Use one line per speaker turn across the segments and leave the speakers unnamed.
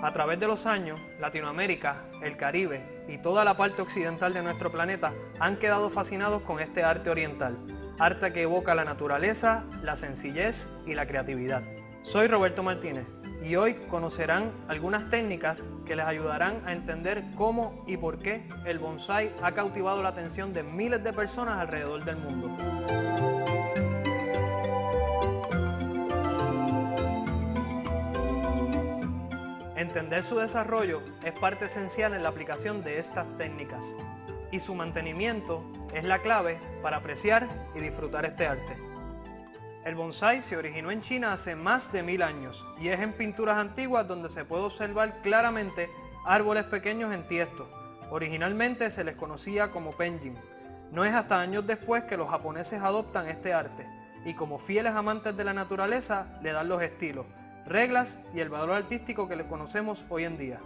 A través de los años, Latinoamérica, el Caribe y toda la parte occidental de nuestro planeta han quedado fascinados con este arte oriental, arte que evoca la naturaleza, la sencillez y la creatividad. Soy Roberto Martínez y hoy conocerán algunas técnicas que les ayudarán a entender cómo y por qué el bonsái ha cautivado la atención de miles de personas alrededor del mundo. Entender su desarrollo es parte esencial en la aplicación de estas técnicas y su mantenimiento es la clave para apreciar y disfrutar este arte. El bonsái se originó en China hace más de 1000 años y es en pinturas antiguas donde se puede observar claramente árboles pequeños en tiesto. Originalmente se les conocía como penjin. No es hasta años después que los japoneses adoptan este arte y como fieles amantes de la naturaleza le dan los estilos, reglas y el valor artístico que le conocemos hoy en día.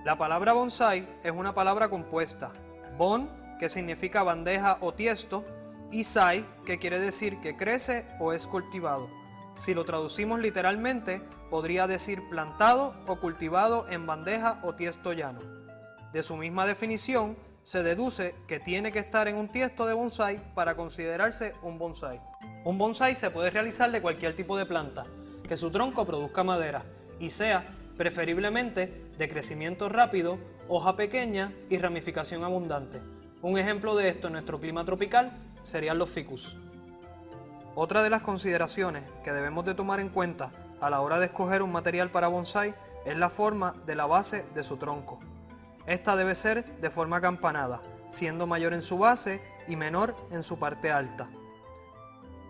La palabra bonsái es una palabra compuesta. Bon, que significa bandeja o tiesto, y sai, que quiere decir que crece o es cultivado. Si lo traducimos literalmente, podría decir plantado o cultivado en bandeja o tiesto llano. De su misma definición, se deduce que tiene que estar en un tiesto de bonsái para considerarse un bonsái. Un bonsái se puede realizar de cualquier tipo de planta, que su tronco produzca madera y sea, preferiblemente, de crecimiento rápido, hoja pequeña y ramificación abundante. Un ejemplo de esto en nuestro clima tropical serían los ficus. Otra de las consideraciones que debemos de tomar en cuenta a la hora de escoger un material para bonsái es la forma de la base de su tronco. Esta debe ser de forma acampanada, siendo mayor en su base y menor en su parte alta.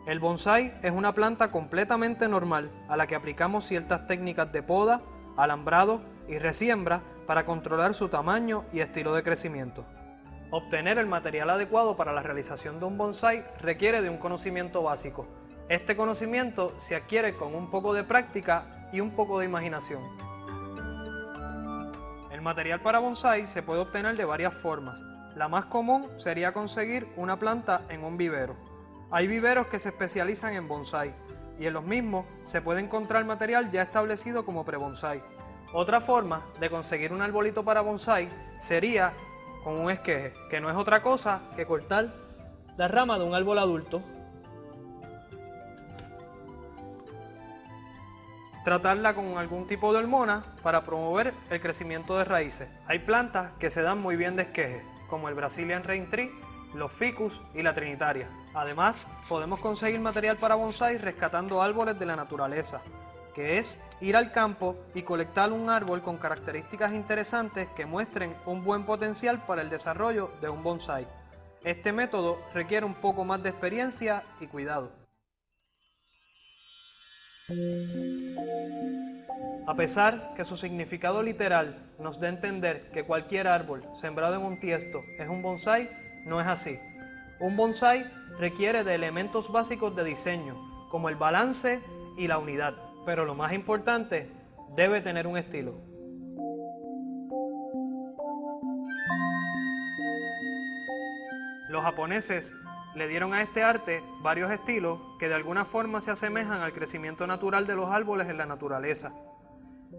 El bonsái es una planta completamente normal a la que aplicamos ciertas técnicas de poda, alambrado y resiembra para controlar su tamaño y estilo de crecimiento. Obtener el material adecuado para la realización de un bonsái requiere de un conocimiento básico. Este conocimiento se adquiere con un poco de práctica y un poco de imaginación. El material para bonsái se puede obtener de varias formas. La más común sería conseguir una planta en un vivero. Hay viveros que se especializan en bonsái y en los mismos se puede encontrar material ya establecido como pre-bonsái. Otra forma de conseguir un arbolito para bonsái sería con un esqueje, que no es otra cosa que cortar la rama de un árbol adulto, tratarla con algún tipo de hormona para promover el crecimiento de raíces. Hay plantas que se dan muy bien de esqueje, como el Brazilian Rain Tree, los ficus y la trinitaria. Además, podemos conseguir material para bonsái rescatando árboles de la naturaleza, que es ir al campo y colectar un árbol con características interesantes que muestren un buen potencial para el desarrollo de un bonsái. Este método requiere un poco más de experiencia y cuidado. A pesar que su significado literal nos da a entender que cualquier árbol sembrado en un tiesto es un bonsái, no es así. Un bonsái requiere de elementos básicos de diseño, como el balance y la unidad, pero lo más importante, debe tener un estilo. Los japoneses le dieron a este arte varios estilos que de alguna forma se asemejan al crecimiento natural de los árboles en la naturaleza.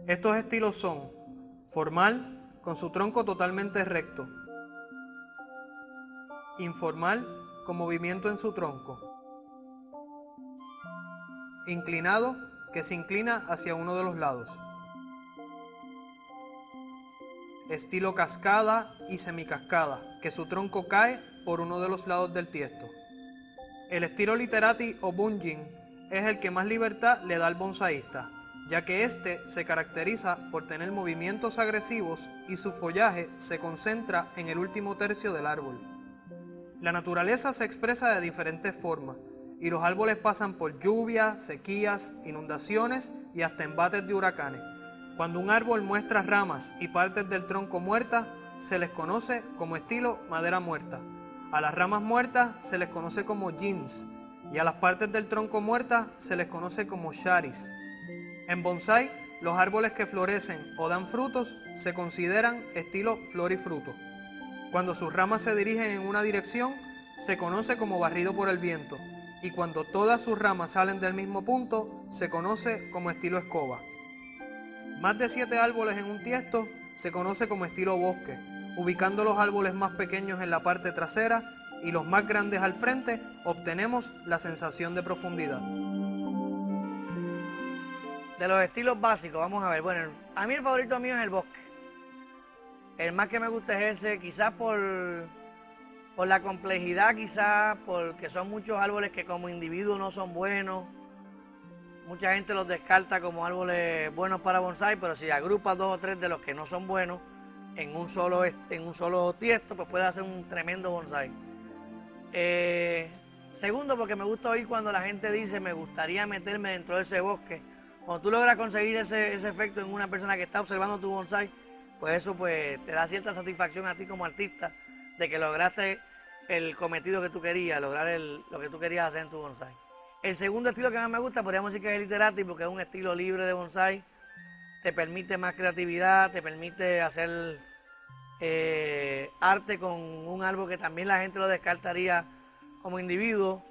Estos estilos son formal, con su tronco totalmente recto; informal, con movimiento en su tronco; inclinado, que se inclina hacia uno de los lados; estilo cascada y semicascada, que su tronco cae por uno de los lados del tiesto. El estilo literati o bunjin es el que más libertad le da al bonsaísta, ya que este se caracteriza por tener movimientos agresivos y su follaje se concentra en el último tercio del árbol. La naturaleza se expresa de diferentes formas y los árboles pasan por lluvias, sequías, inundaciones y hasta embates de huracanes. Cuando un árbol muestra ramas y partes del tronco muertas, se les conoce como estilo madera muerta. A las ramas muertas se les conoce como jins y a las partes del tronco muertas se les conoce como sharis. En bonsái, los árboles que florecen o dan frutos se consideran estilo florifruto. Cuando sus ramas se dirigen en una dirección, se conoce como barrido por el viento, y cuando todas sus ramas salen del mismo punto, se conoce como estilo escoba. Más de 7 árboles en un tiesto se conoce como estilo bosque, ubicando los árboles más pequeños en la parte trasera y los más grandes al frente, obtenemos la sensación de profundidad.
De los estilos básicos, vamos a ver. Bueno, a mí el favorito mío es el bosque. El más que me gusta es ese, quizás por la complejidad, quizás porque son muchos árboles que como individuos no son buenos. Mucha gente los descarta como árboles buenos para bonsái, pero si agrupas 2 o 3 de los que no son buenos en un solo tiesto, pues puede hacer un tremendo bonsái. Segundo, porque me gusta oír cuando la gente dice, me gustaría meterme dentro de ese bosque. Cuando tú logras conseguir ese efecto en una persona que está observando tu bonsái, pues eso pues te da cierta satisfacción a ti como artista de que lograste el cometido que tú querías, lograr lo que tú querías hacer en tu bonsái. El segundo estilo que más me gusta, podríamos decir que es el literati, porque es un estilo libre de bonsái, te permite más creatividad, te permite hacer arte con un árbol que también la gente lo descartaría como individuo,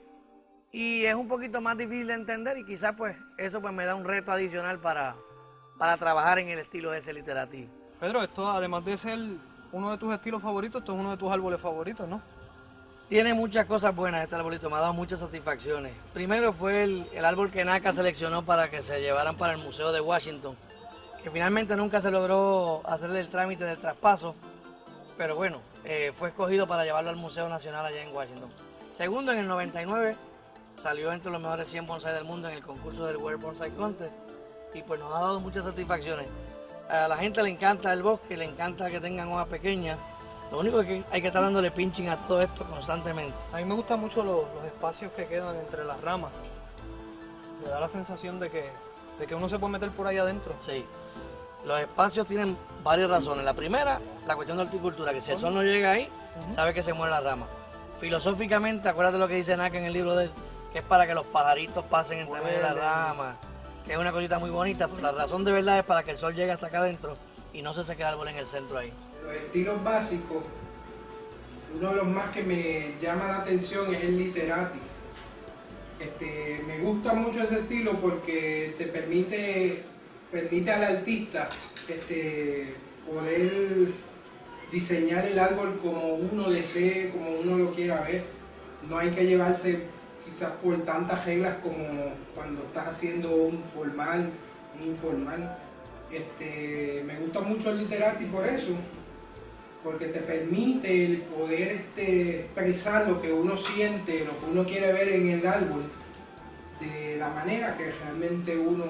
y es un poquito más difícil de entender y quizás pues eso pues me da un reto adicional para trabajar en el estilo de ese literati.
Pedro, esto además de ser uno de tus estilos favoritos, esto es uno de tus árboles favoritos, ¿no?
Tiene muchas cosas buenas este arbolito, me ha dado muchas satisfacciones. Primero fue el árbol que NACA seleccionó para que se llevaran para el Museo de Washington, que finalmente nunca se logró hacerle el trámite del traspaso, pero bueno, fue escogido para llevarlo al Museo Nacional allá en Washington. Segundo, en el 99 salió entre los mejores 100 bonsái del mundo en el concurso del World Bonsai Contest y pues nos ha dado muchas satisfacciones. A la gente le encanta el bosque, le encanta que tengan hojas pequeñas. Lo único es que hay que estar dándole pinching a todo esto constantemente.
A mí me gustan mucho los espacios que quedan entre las ramas. Me da la sensación de que uno se puede meter por ahí adentro.
Sí. Los espacios tienen varias razones. La primera, la cuestión de horticultura, que si el sol no llega ahí, sabe que se muere la rama. Filosóficamente, acuérdate lo que dice Naka en el libro de él, que es para que los pajaritos pasen entre medio de la rama, que es una cosita muy bonita, pero la razón de verdad es para que el sol llegue hasta acá adentro y no se seque el árbol en el centro ahí.
Los estilos básicos, uno de los más que me llama la atención es el literati. Me gusta mucho ese estilo porque te permite al artista poder diseñar el árbol como uno desee, como uno lo quiera ver. No hay que llevarse quizás por tantas reglas como cuando estás haciendo un formal, un informal. Me gusta mucho el literati por eso, porque te permite el poder expresar lo que uno siente, lo que uno quiere ver en el árbol, de la manera que realmente uno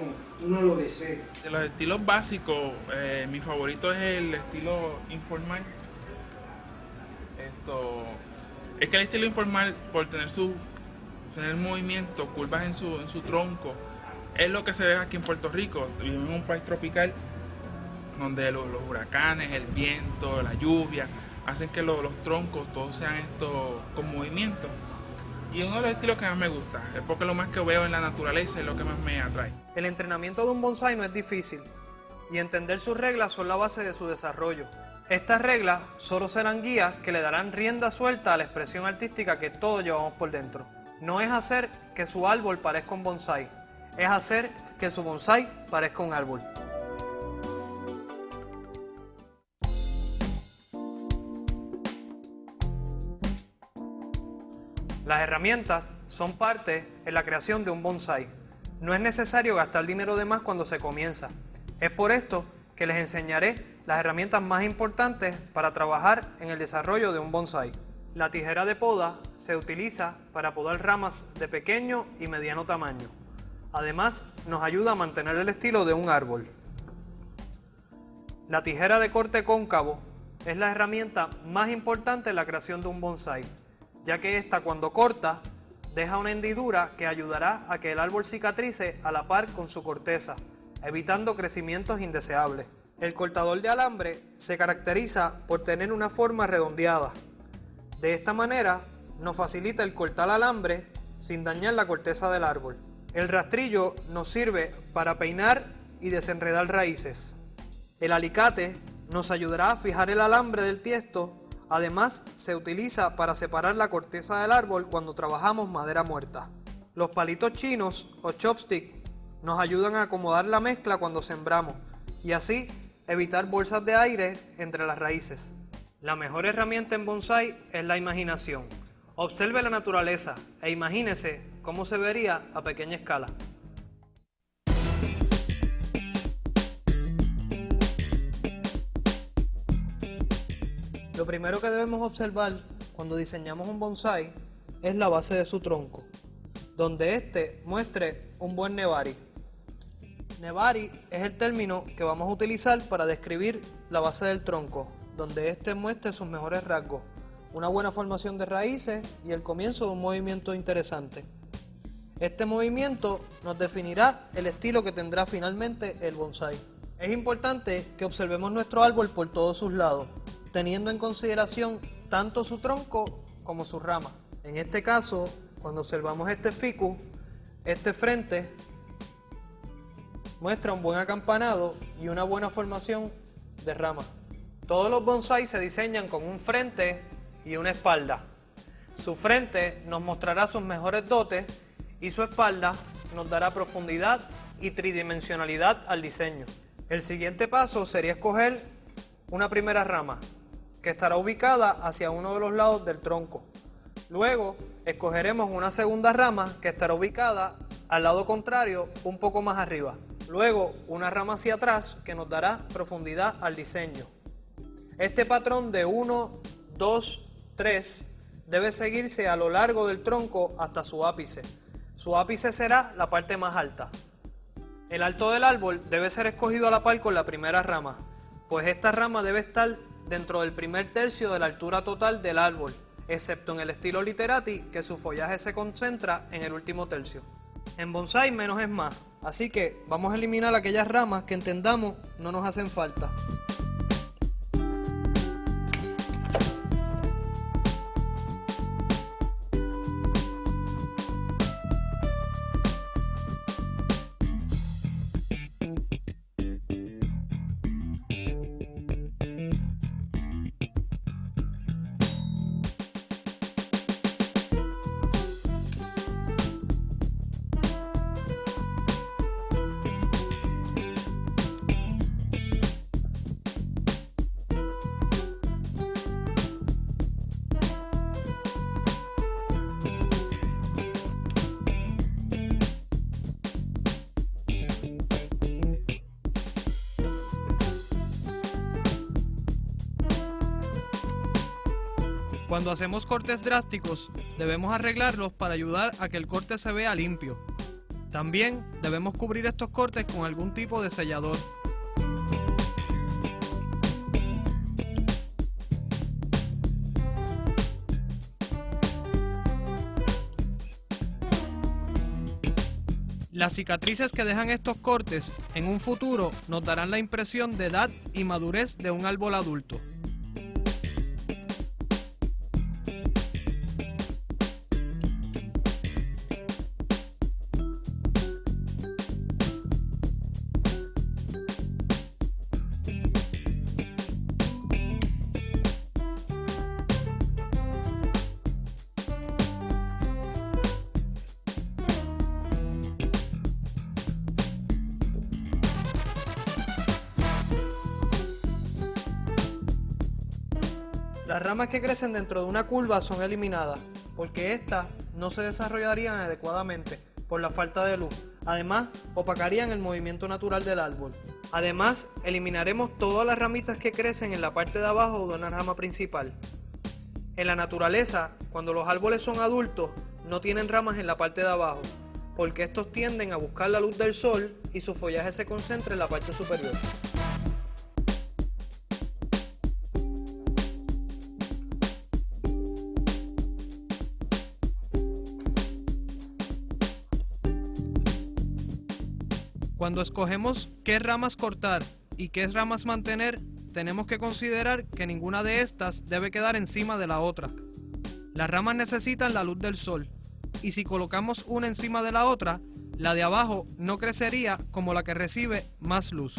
lo desee.
De los estilos básicos, mi favorito es el estilo informal. Es que el estilo informal, por tener movimiento, curvas en su tronco, es lo que se ve aquí en Puerto Rico. Vivimos en un país tropical donde los huracanes, el viento, la lluvia hacen que los troncos todos sean con movimiento. Y uno de los estilos que más me gusta es porque lo más que veo en la naturaleza es lo que más me atrae.
El entrenamiento de un bonsái no es difícil y entender sus reglas son la base de su desarrollo. Estas reglas solo serán guías que le darán rienda suelta a la expresión artística que todos llevamos por dentro. No es hacer que su árbol parezca un bonsái, es hacer que su bonsái parezca un árbol. Las herramientas son parte en la creación de un bonsái. No es necesario gastar dinero de más cuando se comienza. Es por esto que les enseñaré las herramientas más importantes para trabajar en el desarrollo de un bonsái. La tijera de poda se utiliza para podar ramas de pequeño y mediano tamaño. Además, nos ayuda a mantener el estilo de un árbol. La tijera de corte cóncavo es la herramienta más importante en la creación de un bonsái, ya que esta, cuando corta, deja una hendidura que ayudará a que el árbol cicatrice a la par con su corteza. evitando crecimientos indeseables. El cortador de alambre se caracteriza por tener una forma redondeada. De esta manera nos facilita el cortar alambre sin dañar la corteza del árbol. El rastrillo nos sirve para peinar y desenredar raíces. El alicate nos ayudará a fijar el alambre del tiesto. Además, se utiliza para separar la corteza del árbol cuando trabajamos madera muerta. Los palitos chinos o chopstick nos ayudan a acomodar la mezcla cuando sembramos y así evitar bolsas de aire entre las raíces. La mejor herramienta en bonsái es la imaginación. Observe la naturaleza e imagínese cómo se vería a pequeña escala. Lo primero que debemos observar cuando diseñamos un bonsái es la base de su tronco, donde éste muestre un buen nebari. Nebari es el término que vamos a utilizar para describir la base del tronco, donde éste muestre sus mejores rasgos, una buena formación de raíces y el comienzo de un movimiento interesante. Este movimiento nos definirá el estilo que tendrá finalmente el bonsái. Es importante que observemos nuestro árbol por todos sus lados, teniendo en consideración tanto su tronco como sus ramas. En este caso, cuando observamos este ficus, este frente muestra un buen acampanado y una buena formación de ramas. Todos los bonsáis se diseñan con un frente y una espalda. Su frente nos mostrará sus mejores dotes y su espalda nos dará profundidad y tridimensionalidad al diseño. El siguiente paso sería escoger una primera rama que estará ubicada hacia uno de los lados del tronco. Luego escogeremos una segunda rama que estará ubicada al lado contrario, un poco más arriba. Luego una rama hacia atrás que nos dará profundidad al diseño. Este patrón de 1, 2, 3 debe seguirse a lo largo del tronco hasta su ápice. Su ápice será la parte más alta. El alto del árbol debe ser escogido a la par con la primera rama, pues esta rama debe estar dentro del primer tercio de la altura total del árbol, excepto en el estilo Literati, que su follaje se concentra en el último tercio. En bonsái menos es más, así que vamos a eliminar aquellas ramas que entendamos no nos hacen falta. Cuando hacemos cortes drásticos, debemos arreglarlos para ayudar a que el corte se vea limpio. También debemos cubrir estos cortes con algún tipo de sellador. Las cicatrices que dejan estos cortes en un futuro nos darán la impresión de edad y madurez de un árbol adulto. Las ramas que crecen dentro de una curva son eliminadas, porque éstas no se desarrollarían adecuadamente por la falta de luz. Además, opacarían el movimiento natural del árbol. Además, eliminaremos todas las ramitas que crecen en la parte de abajo de una rama principal. En la naturaleza, cuando los árboles son adultos, no tienen ramas en la parte de abajo, porque estos tienden a buscar la luz del sol y su follaje se concentra en la parte superior. Cuando escogemos qué ramas cortar y qué ramas mantener, tenemos que considerar que ninguna de estas debe quedar encima de la otra. Las ramas necesitan la luz del sol, y si colocamos una encima de la otra, la de abajo no crecería como la que recibe más luz.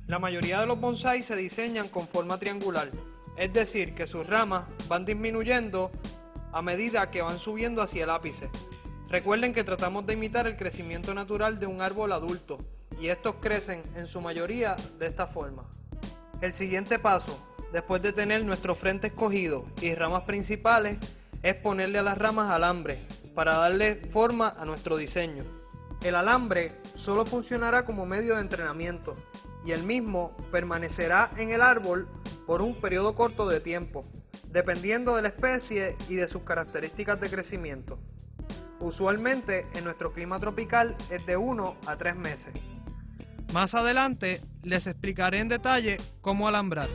La mayoría de los bonsái se diseñan con forma triangular, es decir, que sus ramas van disminuyendo a medida que van subiendo hacia el ápice. Recuerden que tratamos de imitar el crecimiento natural de un árbol adulto, y estos crecen en su mayoría de esta forma. El siguiente paso, después de tener nuestro frente escogido y ramas principales, es ponerle a las ramas alambre para darle forma a nuestro diseño. El alambre solo funcionará como medio de entrenamiento, y el mismo permanecerá en el árbol por un periodo corto de tiempo, dependiendo de la especie y de sus características de crecimiento. Usualmente en nuestro clima tropical es de 1 a 3 meses. Más adelante les explicaré en detalle cómo alambrar.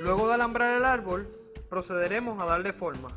Luego de alambrar el árbol, procederemos a darle forma.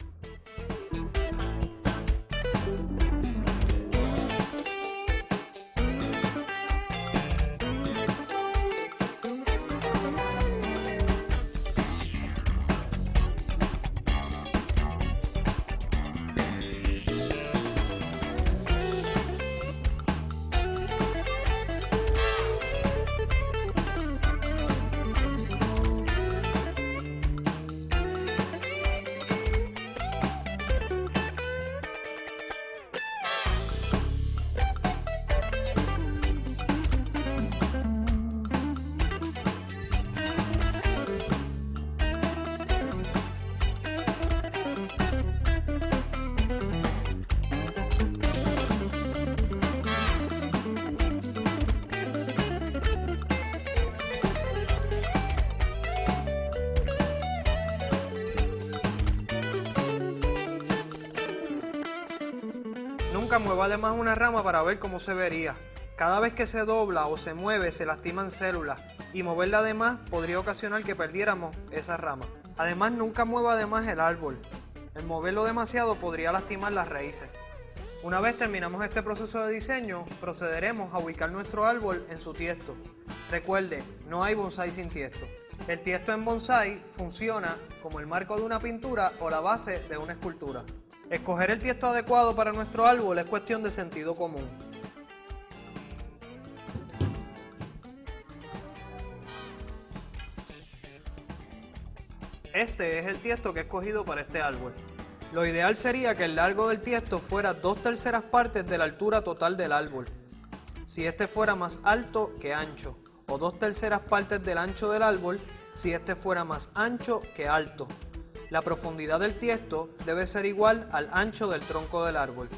Nunca mueva además una rama para ver cómo se vería. Cada vez que se dobla o se mueve se lastiman células, y moverla además podría ocasionar que perdiéramos esa rama. Además, nunca mueva además el árbol. El moverlo demasiado podría lastimar las raíces. Una vez terminamos este proceso de diseño, procederemos a ubicar nuestro árbol en su tiesto. Recuerde, no hay bonsái sin tiesto. El tiesto en bonsái funciona como el marco de una pintura o la base de una escultura. Escoger el tiesto adecuado para nuestro árbol es cuestión de sentido común. Este es el tiesto que he escogido para este árbol. Lo ideal sería que el largo del tiesto fuera 2/3 partes de la altura total del árbol. Si este fuera más alto que ancho, o 2/3 partes del ancho del árbol si este fuera más ancho que alto. La profundidad del tiesto debe ser igual al ancho del tronco del árbol.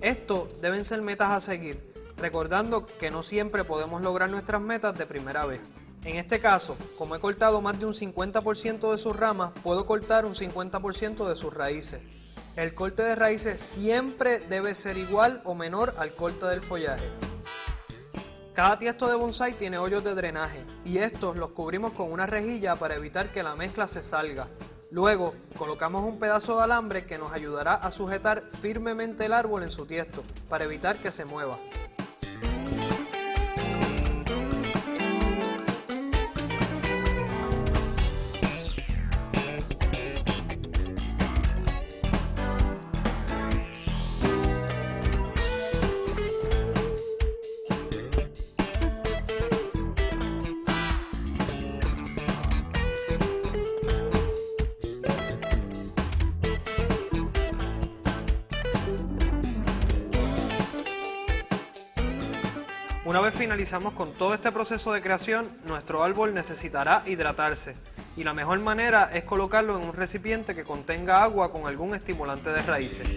Esto deben ser metas a seguir, recordando que no siempre podemos lograr nuestras metas de primera vez. En este caso, como he cortado más de un 50% de sus ramas, puedo cortar un 50% de sus raíces. El corte de raíces siempre debe ser igual o menor al corte del follaje. Cada tiesto de bonsái tiene hoyos de drenaje y estos los cubrimos con una rejilla para evitar que la mezcla se salga. Luego, colocamos un pedazo de alambre que nos ayudará a sujetar firmemente el árbol en su tiesto para evitar que se mueva. Una vez finalizamos con todo este proceso de creación, nuestro árbol necesitará hidratarse y la mejor manera es colocarlo en un recipiente que contenga agua con algún estimulante de raíces.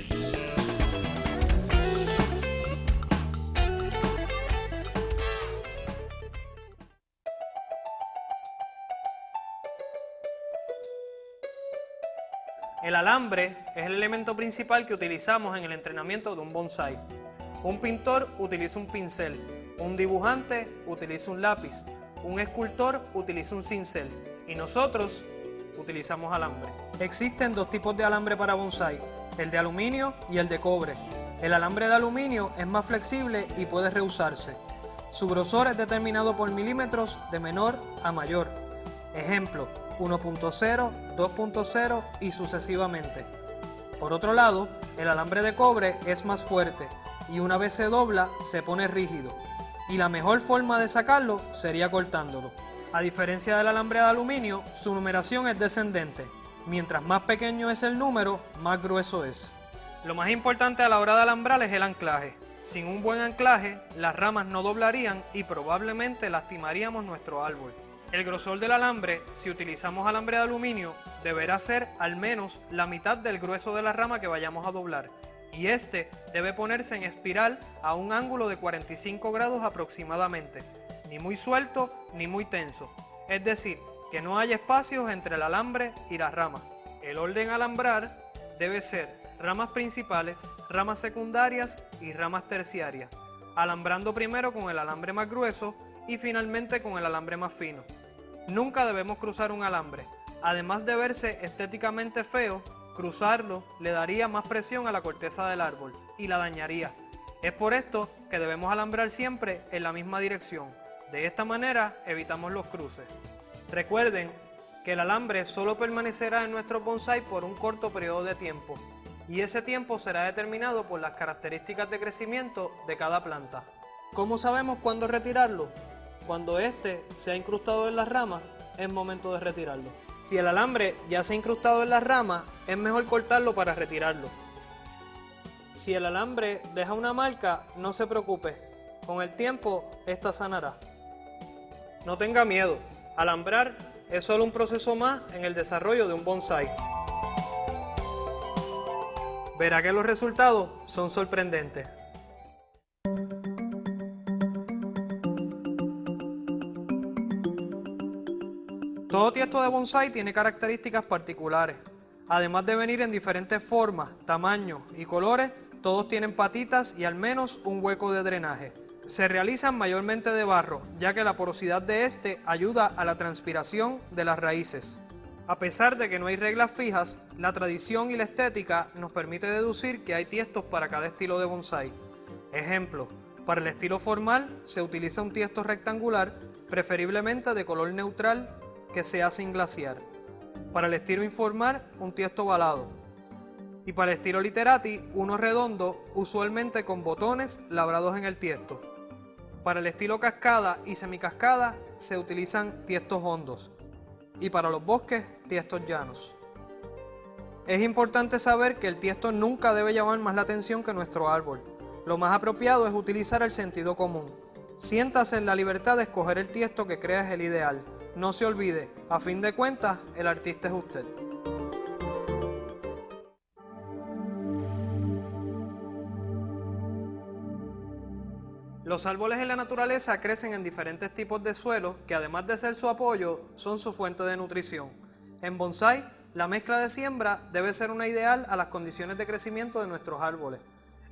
El alambre es el elemento principal que utilizamos en el entrenamiento de un bonsái. Un pintor utiliza un pincel, un dibujante utiliza un lápiz, un escultor utiliza un cincel y nosotros utilizamos alambre. Existen dos tipos de alambre para bonsái, el de aluminio y el de cobre. El alambre de aluminio es más flexible y puede reusarse. Su grosor es determinado por milímetros de menor a mayor. Ejemplo, 1.0, 2.0 y sucesivamente. Por otro lado, el alambre de cobre es más fuerte y una vez se dobla se pone rígido y la mejor forma de sacarlo sería cortándolo. A diferencia del alambre de aluminio, su numeración es descendente. Mientras más pequeño es el número, más grueso es. Lo más importante a la hora de alambrar es el anclaje. Sin un buen anclaje, las ramas no doblarían y probablemente lastimaríamos nuestro árbol. El grosor del alambre, si utilizamos alambre de aluminio, deberá ser al menos la mitad del grueso de la rama que vayamos a doblar. Y este debe ponerse en espiral a un ángulo de 45 grados aproximadamente, ni muy suelto ni muy tenso. Es decir, que no haya espacios entre el alambre y la rama. El orden a alambrar debe ser ramas principales, ramas secundarias y ramas terciarias, alambrando primero con el alambre más grueso y finalmente con el alambre más fino. Nunca debemos cruzar un alambre. Además de verse estéticamente feo, cruzarlo le daría más presión a la corteza del árbol y la dañaría. Es por esto que debemos alambrar siempre en la misma dirección. De esta manera evitamos los cruces. Recuerden que el alambre solo permanecerá en nuestro bonsái por un corto periodo de tiempo y ese tiempo será determinado por las características de crecimiento de cada planta. ¿Cómo sabemos cuándo retirarlo? Cuando éste se ha incrustado en las ramas, es momento de retirarlo. Si el alambre ya se ha incrustado en las ramas, es mejor cortarlo para retirarlo. Si el alambre deja una marca, no se preocupe, con el tiempo esta sanará. No tenga miedo, alambrar es solo un proceso más en el desarrollo de un bonsái. Verá que los resultados son sorprendentes. Todo tiesto de bonsái tiene características particulares. Además de venir en diferentes formas, tamaños y colores, todos tienen patitas y al menos un hueco de drenaje. Se realizan mayormente de barro, ya que la porosidad de este ayuda a la transpiración de las raíces. A pesar de que no hay reglas fijas, la tradición y la estética nos permite deducir que hay tiestos para cada estilo de bonsái. Ejemplo, para el estilo formal se utiliza un tiesto rectangular, preferiblemente de color neutral, que sea sin glasear. Para el estilo informal, un tiesto ovalado. Y para el estilo literati, uno redondo, usualmente con botones labrados en el tiesto. Para el estilo cascada y semicascada, se utilizan tiestos hondos. Y para los bosques, tiestos llanos. Es importante saber que el tiesto nunca debe llamar más la atención que nuestro árbol. Lo más apropiado es utilizar el sentido común. Siéntase en la libertad de escoger el tiesto que crea es el ideal. No se olvide, a fin de cuentas, el artista es usted. Los árboles en la naturaleza crecen en diferentes tipos de suelos que además de ser su apoyo, son su fuente de nutrición. En bonsái, la mezcla de siembra debe ser una ideal a las condiciones de crecimiento de nuestros árboles.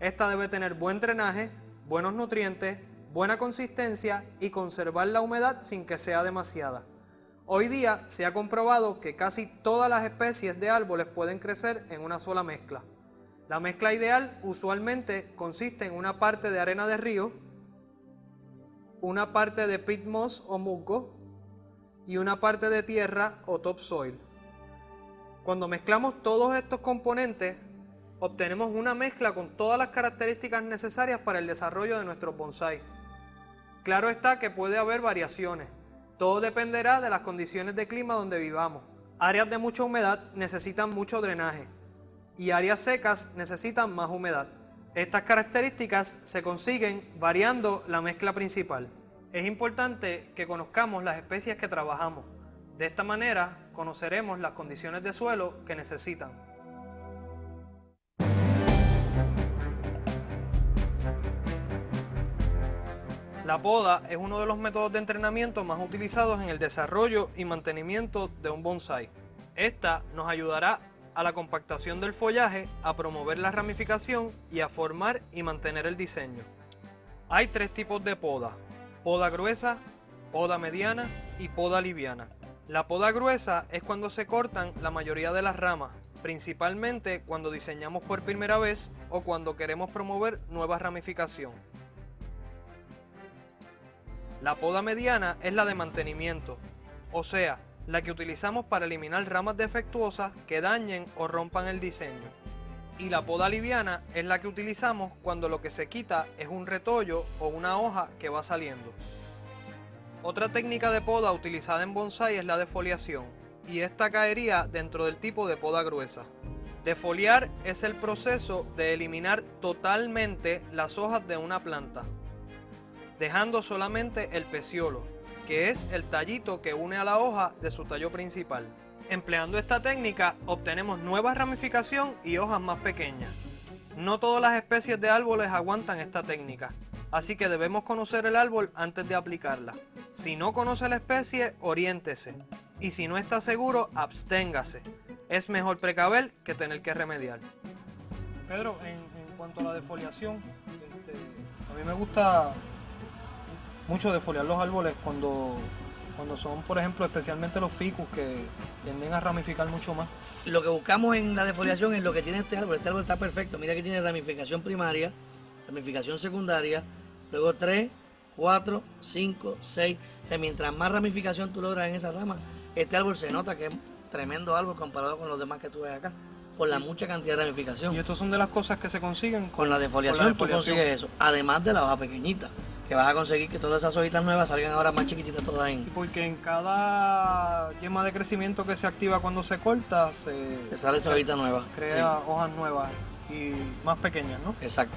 Esta debe tener buen drenaje, buenos nutrientes, buena consistencia y conservar la humedad sin que sea demasiada. Hoy día se ha comprobado que casi todas las especies de árboles pueden crecer en una sola mezcla. La mezcla ideal usualmente consiste en una parte de arena de río, una parte de peat moss o musgo y una parte de tierra o topsoil. Cuando mezclamos todos estos componentes, obtenemos una mezcla con todas las características necesarias para el desarrollo de nuestros bonsái. Claro está que puede haber variaciones. Todo dependerá de las condiciones de clima donde vivamos. Áreas de mucha humedad necesitan mucho drenaje y áreas secas necesitan más humedad. Estas características se consiguen variando la mezcla principal. Es importante que conozcamos las especies que trabajamos. De esta manera conoceremos las condiciones de suelo que necesitan. La poda es uno de los métodos de entrenamiento más utilizados en el desarrollo y mantenimiento de un bonsái. Esta nos ayudará a la compactación del follaje, a promover la ramificación y a formar y mantener el diseño. Hay 3 tipos de poda: poda gruesa, poda mediana y poda liviana. La poda gruesa es cuando se cortan la mayoría de las ramas, principalmente cuando diseñamos por primera vez o cuando queremos promover nueva ramificación. La poda mediana es la de mantenimiento, o sea, la que utilizamos para eliminar ramas defectuosas que dañen o rompan el diseño. Y la poda liviana es la que utilizamos cuando lo que se quita es un retollo o una hoja que va saliendo. Otra técnica de poda utilizada en bonsái es la defoliación, y esta caería dentro del tipo de poda gruesa. Defoliar es el proceso de eliminar totalmente las hojas de una planta, dejando solamente el peciolo, que es el tallito que une a la hoja de su tallo principal. Empleando esta técnica obtenemos nueva ramificación y hojas más pequeñas. No todas las especies de árboles aguantan esta técnica, así que debemos conocer el árbol antes de aplicarla. Si no conoce la especie, oriéntese, y si no está seguro, absténgase. Es mejor precaver que tener que remediar. Pedro, en cuanto a la defoliación, a mí me gusta mucho defoliar los árboles cuando son, por ejemplo, especialmente los ficus, que tienden a ramificar mucho más.
Lo que buscamos en la defoliación es lo que tiene este árbol. Este árbol está perfecto. Mira que tiene ramificación primaria, ramificación secundaria, luego 3, 4, 5, 6. O sea, mientras más ramificación tú logras en esa rama, este árbol se nota que es tremendo árbol comparado con los demás que tú ves acá, por la mucha cantidad de ramificación.
Y estas son de las cosas que se consiguen
con la defoliación. Tú consigues eso, además de la hoja pequeñita, que vas a conseguir que todas esas hojitas nuevas salgan ahora más chiquititas todas en...
Porque en cada yema de crecimiento que se activa cuando se corta,
se sale esa hojita nueva.
Crea hojas nuevas y más pequeñas, ¿no?
Exacto.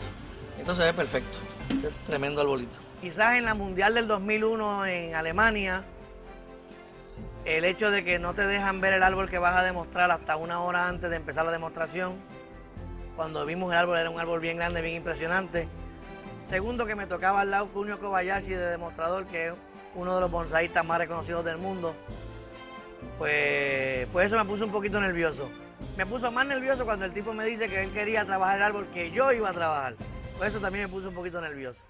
Esto se ve perfecto. Este es tremendo arbolito. Quizás en la Mundial del 2001 en Alemania, el hecho de que no te dejan ver el árbol que vas a demostrar hasta 1 hora antes de empezar la demostración. Cuando vimos el árbol, era un árbol bien grande, bien impresionante. Segundo, que me tocaba al lado Kunio Kobayashi de demostrador, que es uno de los bonsaístas más reconocidos del mundo. Pues eso me puso un poquito nervioso. Me puso más nervioso cuando el tipo me dice que él quería trabajar el árbol que yo iba a trabajar. Pues eso también me puso un poquito nervioso.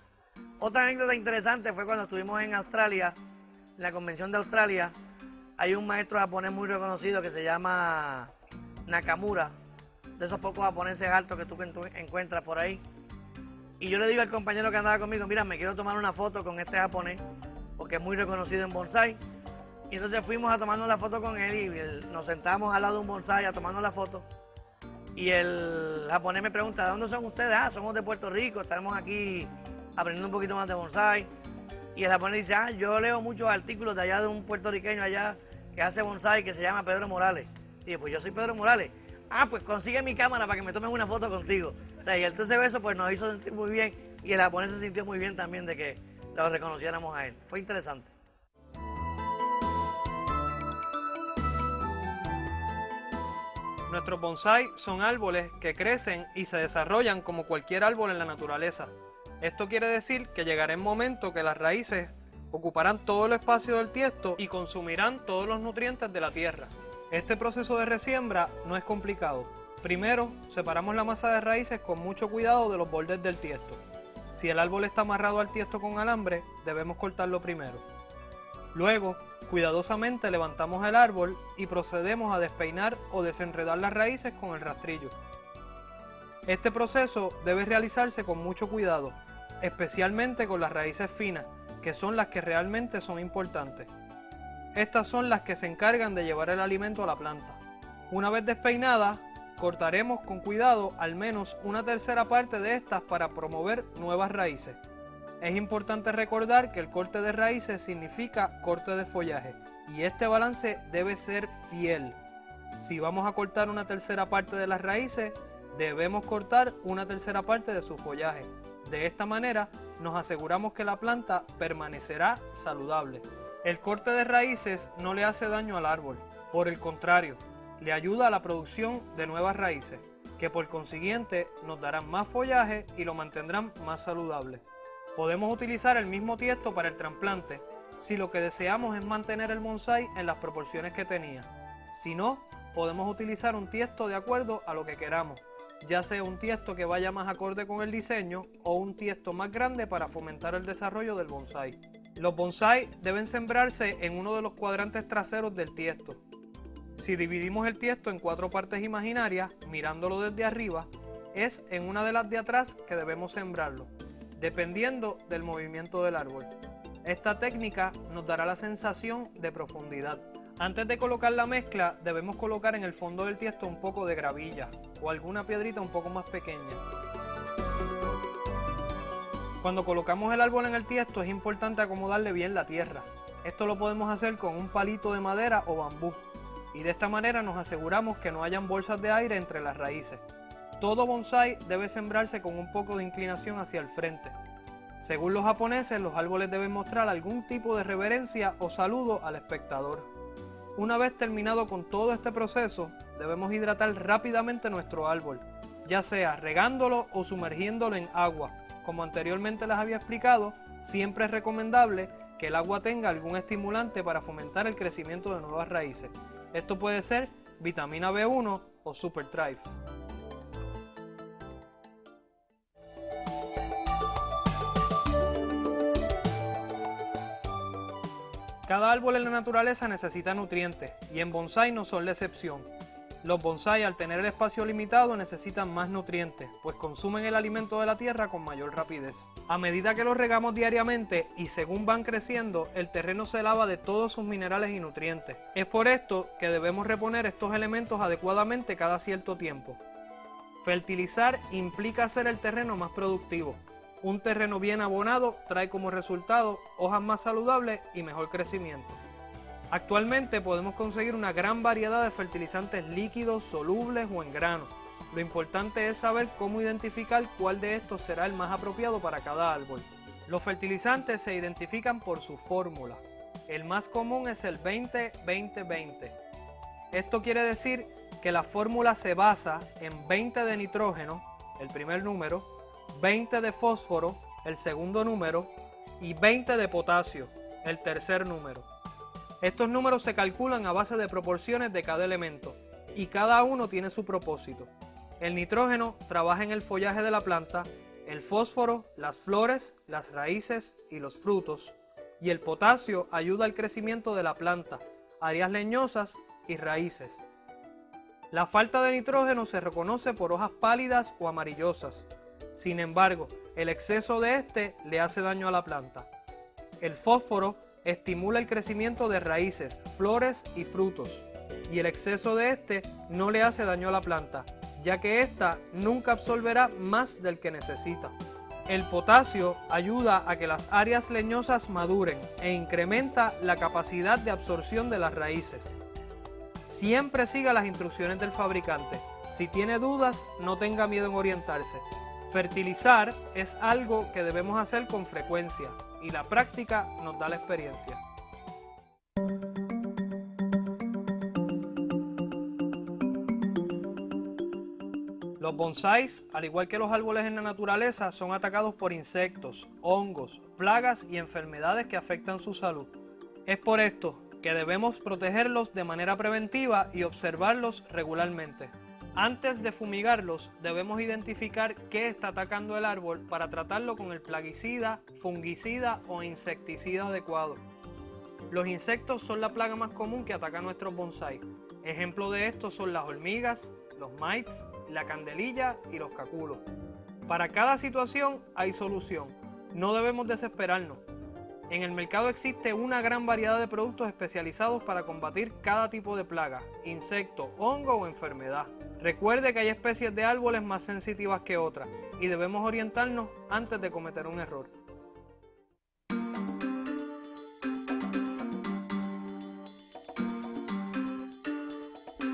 Otra anécdota interesante fue cuando estuvimos en Australia, en la convención de Australia. Hay un maestro japonés muy reconocido que se llama Nakamura, de esos pocos japoneses altos que tú encuentras por ahí. Y yo le digo al compañero que andaba conmigo, mira, me quiero tomar una foto con este japonés, porque es muy reconocido en bonsái. Y entonces fuimos a tomarnos la foto con él y nos sentamos al lado de un bonsái a tomarnos la foto. Y el japonés me pregunta, ¿de dónde son ustedes? Ah, somos de Puerto Rico, estamos aquí aprendiendo un poquito más de bonsái. Y el japonés dice, yo leo muchos artículos de allá de un puertorriqueño allá que hace bonsái que se llama Pedro Morales. Y dije, pues yo soy Pedro Morales. Ah, pues consigue mi cámara para que me tomes una foto contigo. O sea, y entonces eso pues nos hizo sentir muy bien y el japonés se sintió muy bien también de que lo reconociéramos a él. Fue interesante.
Nuestros bonsái son árboles que crecen y se desarrollan como cualquier árbol en la naturaleza. Esto quiere decir que llegará el momento que las raíces ocuparán todo el espacio del tiesto y consumirán todos los nutrientes de la tierra. Este proceso de resiembra no es complicado. Primero, separamos la masa de raíces con mucho cuidado de los bordes del tiesto. Si el árbol está amarrado al tiesto con alambre, debemos cortarlo primero. Luego, cuidadosamente levantamos el árbol y procedemos a despeinar o desenredar las raíces con el rastrillo. Este proceso debe realizarse con mucho cuidado, especialmente con las raíces finas, que son las que realmente son importantes. Estas son las que se encargan de llevar el alimento a la planta. Una vez despeinadas, cortaremos con cuidado al menos 1/3 parte de estas para promover nuevas raíces. Es importante recordar que el corte de raíces significa corte de follaje y este balance debe ser fiel. Si vamos a cortar 1/3 parte de las raíces, debemos cortar una tercera parte de su follaje. De esta manera nos aseguramos que la planta permanecerá saludable. El corte de raíces no le hace daño al árbol, por el contrario, le ayuda a la producción de nuevas raíces, que por consiguiente nos darán más follaje y lo mantendrán más saludable. Podemos utilizar el mismo tiesto para el trasplante si lo que deseamos es mantener el bonsái en las proporciones que tenía. Si no, podemos utilizar un tiesto de acuerdo a lo que queramos, ya sea un tiesto que vaya más acorde con el diseño o un tiesto más grande para fomentar el desarrollo del bonsái. Los bonsái deben sembrarse en uno de los cuadrantes traseros del tiesto. Si dividimos el tiesto en 4 partes imaginarias, mirándolo desde arriba, es en una de las de atrás que debemos sembrarlo, dependiendo del movimiento del árbol. Esta técnica nos dará la sensación de profundidad. Antes de colocar la mezcla, debemos colocar en el fondo del tiesto un poco de gravilla o alguna piedrita un poco más pequeña. Cuando colocamos el árbol en el tiesto es importante acomodarle bien la tierra. Esto lo podemos hacer con un palito de madera o bambú y de esta manera nos aseguramos que no hayan bolsas de aire entre las raíces. Todo bonsái debe sembrarse con un poco de inclinación hacia el frente. Según los japoneses, los árboles deben mostrar algún tipo de reverencia o saludo al espectador. Una vez terminado con todo este proceso, debemos hidratar rápidamente nuestro árbol, ya sea regándolo o sumergiéndolo en agua. Como anteriormente les había explicado, siempre es recomendable que el agua tenga algún estimulante para fomentar el crecimiento de nuevas raíces. Esto puede ser vitamina B1 o Super Thrive. Cada árbol en la naturaleza necesita nutrientes y en bonsái no son la excepción. Los bonsái, al tener el espacio limitado, necesitan más nutrientes, pues consumen el alimento de la tierra con mayor rapidez. A medida que los regamos diariamente y según van creciendo, el terreno se lava de todos sus minerales y nutrientes. Es por esto que debemos reponer estos elementos adecuadamente cada cierto tiempo. Fertilizar implica hacer el terreno más productivo. Un terreno bien abonado trae como resultado hojas más saludables y mejor crecimiento. Actualmente podemos conseguir una gran variedad de fertilizantes líquidos, solubles o en grano. Lo importante es saber cómo identificar cuál de estos será el más apropiado para cada árbol. Los fertilizantes se identifican por su fórmula. El más común es el 20-20-20. Esto quiere decir que la fórmula se basa en 20 de nitrógeno, el primer número, 20 de fósforo, el segundo número, y 20 de potasio, el tercer número. Estos números se calculan a base de proporciones de cada elemento, y cada uno tiene su propósito. El nitrógeno trabaja en el follaje de la planta, el fósforo, las flores, las raíces y los frutos, y el potasio ayuda al crecimiento de la planta, áreas leñosas y raíces. La falta de nitrógeno se reconoce por hojas pálidas o amarillosas. Sin embargo, el exceso de este le hace daño a la planta. El fósforo estimula el crecimiento de raíces, flores y frutos, y el exceso de este no le hace daño a la planta, ya que ésta nunca absorberá más del que necesita. El potasio ayuda a que las áreas leñosas maduren e incrementa la capacidad de absorción de las raíces. Siempre siga las instrucciones del fabricante. Si tiene dudas, no tenga miedo en orientarse. Fertilizar es algo que debemos hacer con frecuencia y la práctica nos da la experiencia. Los bonsáis, al igual que los árboles en la naturaleza, son atacados por insectos, hongos, plagas y enfermedades que afectan su salud. Es por esto que debemos protegerlos de manera preventiva y observarlos regularmente. Antes de fumigarlos, debemos identificar qué está atacando el árbol para tratarlo con el plaguicida, fungicida o insecticida adecuado. Los insectos son la plaga más común que ataca a nuestros bonsái. Ejemplos de estos son las hormigas, los mites, la candelilla y los caculos. Para cada situación hay solución. No debemos desesperarnos. En el mercado existe una gran variedad de productos especializados para combatir cada tipo de plaga, insecto, hongo o enfermedad. Recuerde que hay especies de árboles más sensitivas que otras y debemos orientarnos antes de cometer un error.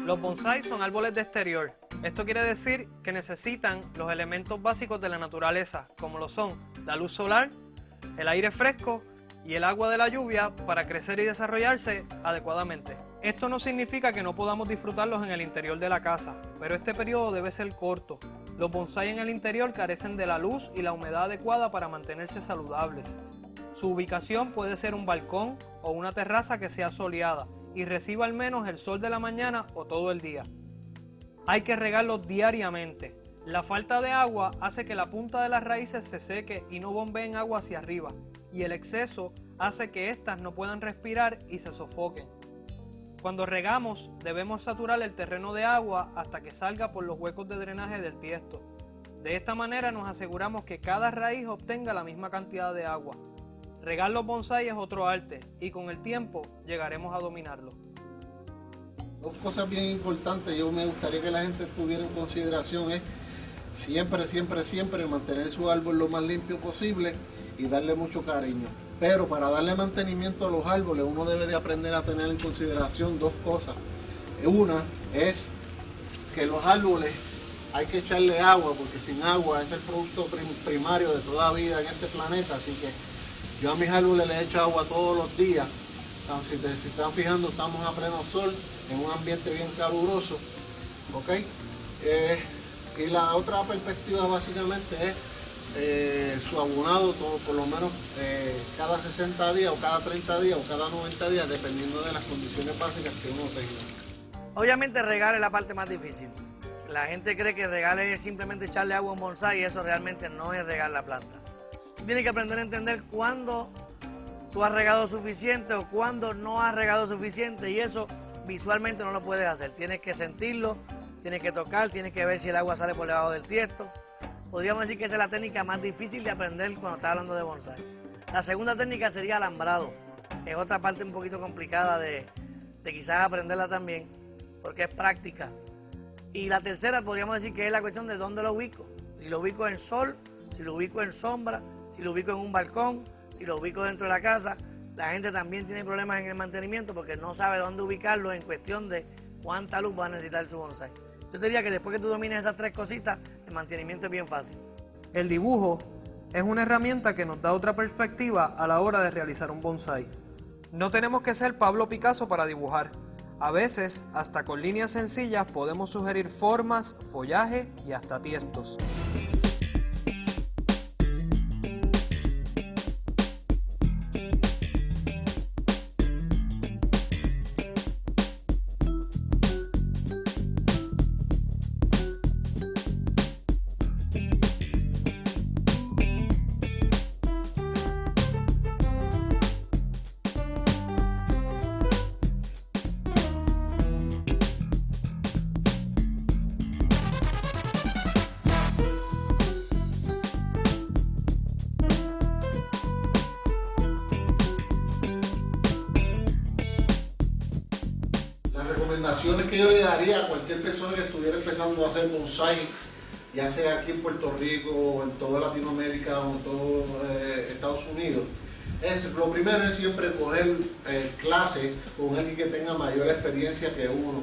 Los bonsáis son árboles de exterior Esto quiere decir que necesitan los elementos básicos de la naturaleza, como lo son la luz solar, el aire fresco y el agua de la lluvia para crecer y desarrollarse adecuadamente. Esto no significa que no podamos disfrutarlos en el interior de la casa, pero este periodo debe ser corto. Los bonsái en el interior carecen de la luz y la humedad adecuada para mantenerse saludables. Su ubicación puede ser un balcón o una terraza que sea soleada y reciba al menos el sol de la mañana o todo el día. Hay que regarlos diariamente. La falta de agua hace que la punta de las raíces se seque y no bombeen agua hacia arriba, y el exceso hace que éstas no puedan respirar y se sofoquen. Cuando regamos, debemos saturar el terreno de agua hasta que salga por los huecos de drenaje del tiesto. De esta manera nos aseguramos que cada raíz obtenga la misma cantidad de agua. Regar los bonsái es otro arte y con el tiempo llegaremos a dominarlo.
Dos cosas bien importantes yo me gustaría que la gente tuviera en consideración es siempre mantener su árbol lo más limpio posible y darle mucho cariño. Pero para darle mantenimiento a los árboles uno debe de aprender a tener en consideración dos cosas. Una es que los árboles hay que echarle agua porque sin agua es el producto primario de toda vida en este planeta, así que yo a mis árboles les echo agua todos los días. Si se están fijando, estamos a pleno sol, en un ambiente bien caluroso, ¿ok? Y la otra perspectiva básicamente es su abonado, todo, por lo menos cada 60 días, o cada 30 días, o cada 90 días, dependiendo de las condiciones básicas que uno tenga.
Obviamente regar es la parte más difícil. La gente cree que regar es simplemente echarle agua a un bonsái y eso realmente no es regar la planta. Tienes que aprender a entender cuándo tú has regado suficiente o cuándo no has regado suficiente y eso visualmente no lo puedes hacer. Tienes que sentirlo, tienes que tocar, tienes que ver si el agua sale por debajo del tiesto. Podríamos decir que esa es la técnica más difícil de aprender cuando estás hablando de bonsái. La segunda técnica sería alambrado. Es otra parte un poquito complicada de quizás aprenderla también, porque es práctica. Y la tercera podríamos decir que es la cuestión de dónde lo ubico. Si lo ubico en sol, si lo ubico en sombra, si lo ubico en un balcón, si lo ubico dentro de la casa. La gente también tiene problemas en el mantenimiento porque no sabe dónde ubicarlo en cuestión de cuánta luz va a necesitar su bonsái. Yo te diría que después que tú domines esas tres cositas, el mantenimiento es bien fácil.
El dibujo es una herramienta que nos da otra perspectiva a la hora de realizar un bonsái. No tenemos que ser Pablo Picasso para dibujar. A veces, hasta con líneas sencillas podemos sugerir formas, follaje y hasta tiestos.
Recomendaciones que yo le daría a cualquier persona que estuviera empezando a hacer bonsái, ya sea aquí en Puerto Rico o en toda Latinoamérica o en todo Estados Unidos, lo primero es siempre coger clases con alguien que tenga mayor experiencia que uno,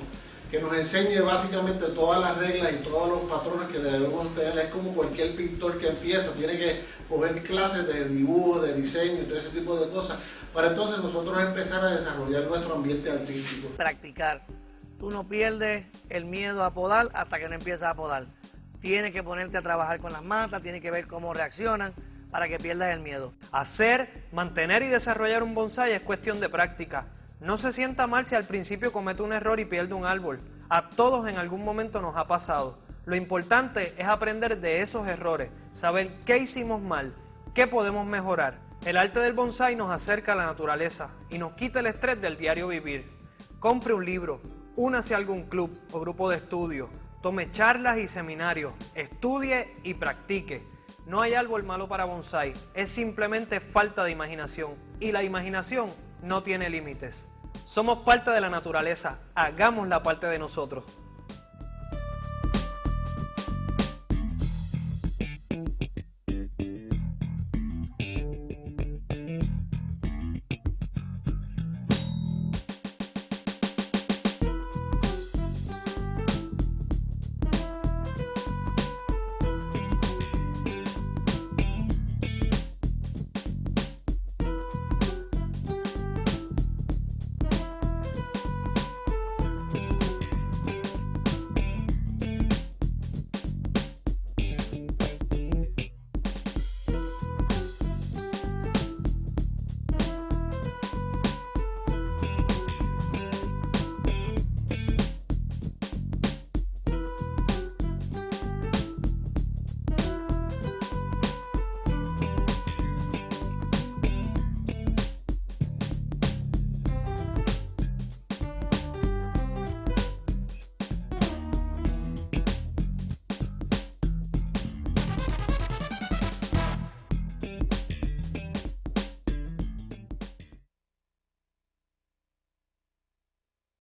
que nos enseñe básicamente todas las reglas y todos los patrones que debemos tener. Es como cualquier pintor que empieza, tiene que coger clases de dibujo, de diseño y todo ese tipo de cosas, para entonces nosotros empezar a desarrollar nuestro ambiente artístico.
Practicar. Tú no pierdes el miedo a podar hasta que no empiezas a podar. Tienes que ponerte a trabajar con las matas, tienes que ver cómo reaccionan para que pierdas el miedo.
Hacer, mantener y desarrollar un bonsái es cuestión de práctica. No se sienta mal si al principio comete un error y pierde un árbol. A todos en algún momento nos ha pasado. Lo importante es aprender de esos errores, saber qué hicimos mal, qué podemos mejorar. El arte del bonsái nos acerca a la naturaleza y nos quita el estrés del diario vivir. Compre un libro, únase a algún club o grupo de estudio, tome charlas y seminarios, estudie y practique. No hay árbol malo para bonsái, es simplemente falta de imaginación y la imaginación no tiene límites. Somos parte de la naturaleza, hagamos la parte de nosotros.